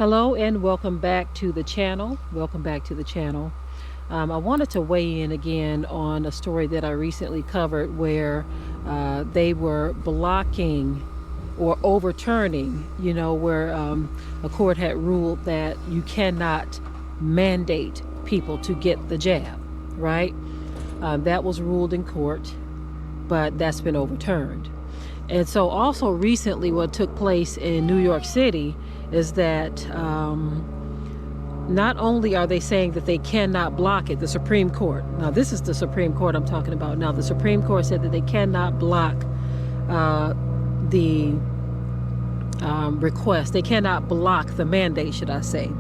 Hello and welcome back to the channel. I wanted to weigh in again on a story that I recently covered where they were blocking or overturning, where a court had ruled that you cannot mandate people to get the jab, right? That was ruled in court, but that's been overturned. And so also recently what took place in New York City is that not only are they saying that they cannot block it, the Supreme Court, now this is the Supreme Court I'm talking about now, the Supreme Court said that they cannot block the request, they cannot block the mandate, should I say.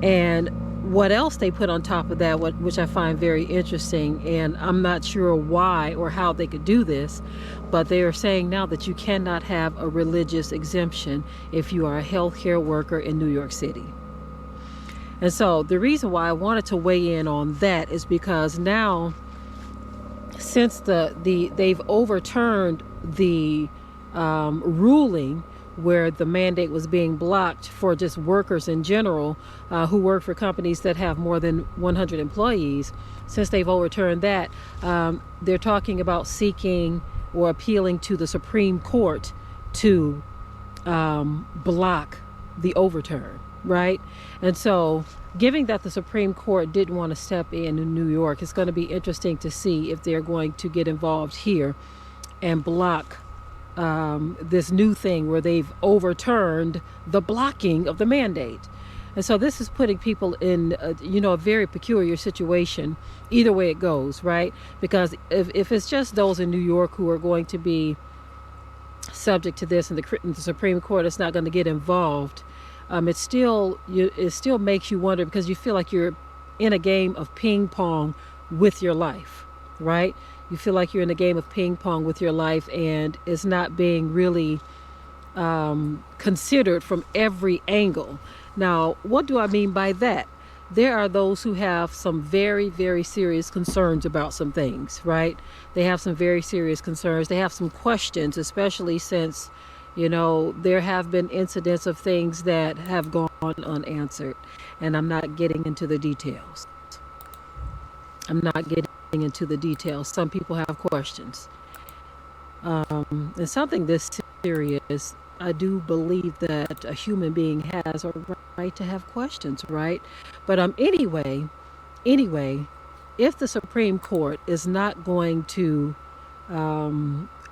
And what else they put on top of that, which I find very interesting, and I'm not sure why or how they could do this, but they are saying now that you cannot have a religious exemption if you are a healthcare worker in New York City. And so the reason why I wanted to weigh in on that is because now, since they've overturned the ruling where the mandate was being blocked for just workers in general who work for companies that have more than 100 employees. Since they've overturned that, they're talking about seeking or appealing to the Supreme Court to block the overturn, right? And so, given that the Supreme Court didn't want to step in New York, it's going to be interesting to see if they're going to get involved here and block this new thing where they've overturned the blocking of the mandate. And so this is putting people in a very peculiar situation either way it goes, right? Because if it's just those in New York who are going to be subject to this and the Supreme Court is not going to get involved, it still makes you wonder, because you feel like you're in a game of ping pong with your life, right? You feel like you're in a game of ping pong with your life and it's not being really considered from every angle. Now, what do I mean by that? There are those who have some very, very serious concerns about some things, right? They have some very serious concerns. They have some questions, especially since, there have been incidents of things that have gone unanswered. And I'm not getting into the details. Some people have questions. And something this serious, I do believe that a human being has a right to have questions, right? But anyway, if the Supreme Court is not going to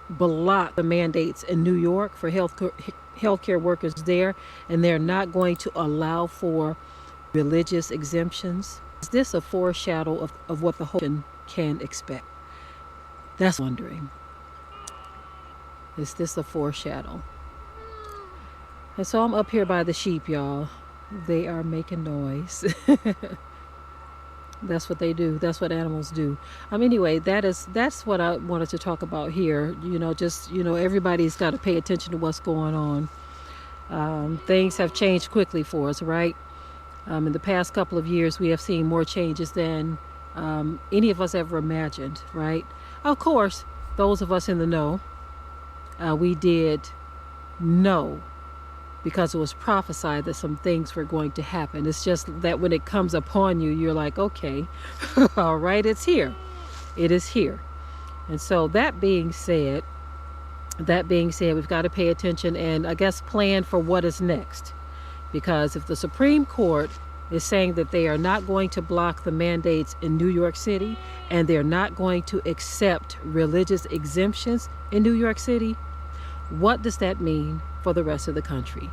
block the mandates in New York for healthcare workers there, and they're not going to allow for religious exemptions, is this a foreshadow of what the whole can expect? That's wondering. Is this a foreshadow? And so I'm up here by the sheep, y'all. They are making noise. That's what they do. That's what animals do. Anyway, that's what I wanted to talk about here. Everybody's got to pay attention to what's going on. Things have changed quickly for us, right? In the past couple of years, we have seen more changes than any of us ever imagined, right? Of course, those of us in the know, we did know because it was prophesied that some things were going to happen. It's just that when it comes upon you, you're like, okay, all right, it's here. It is here. And so that being said, we've got to pay attention and I guess plan for what is next. Because if the Supreme Court is saying that they are not going to block the mandates in New York City and they're not going to accept religious exemptions in New York City, what does that mean for the rest of the country?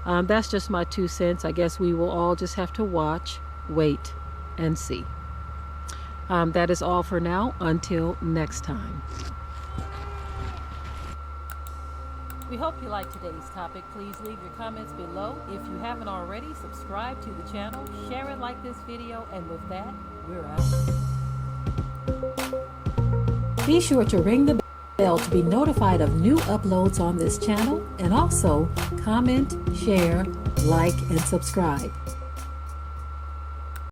That's just my 2 cents. I guess we will all just have to watch, wait, and see. That is all for now. Until next time. We hope you liked today's topic. Please leave your comments below. If you haven't already, subscribe to the channel, share and like this video, and with that, we're out. Be sure to ring the bell to be notified of new uploads on this channel, and also comment, share, like, and subscribe.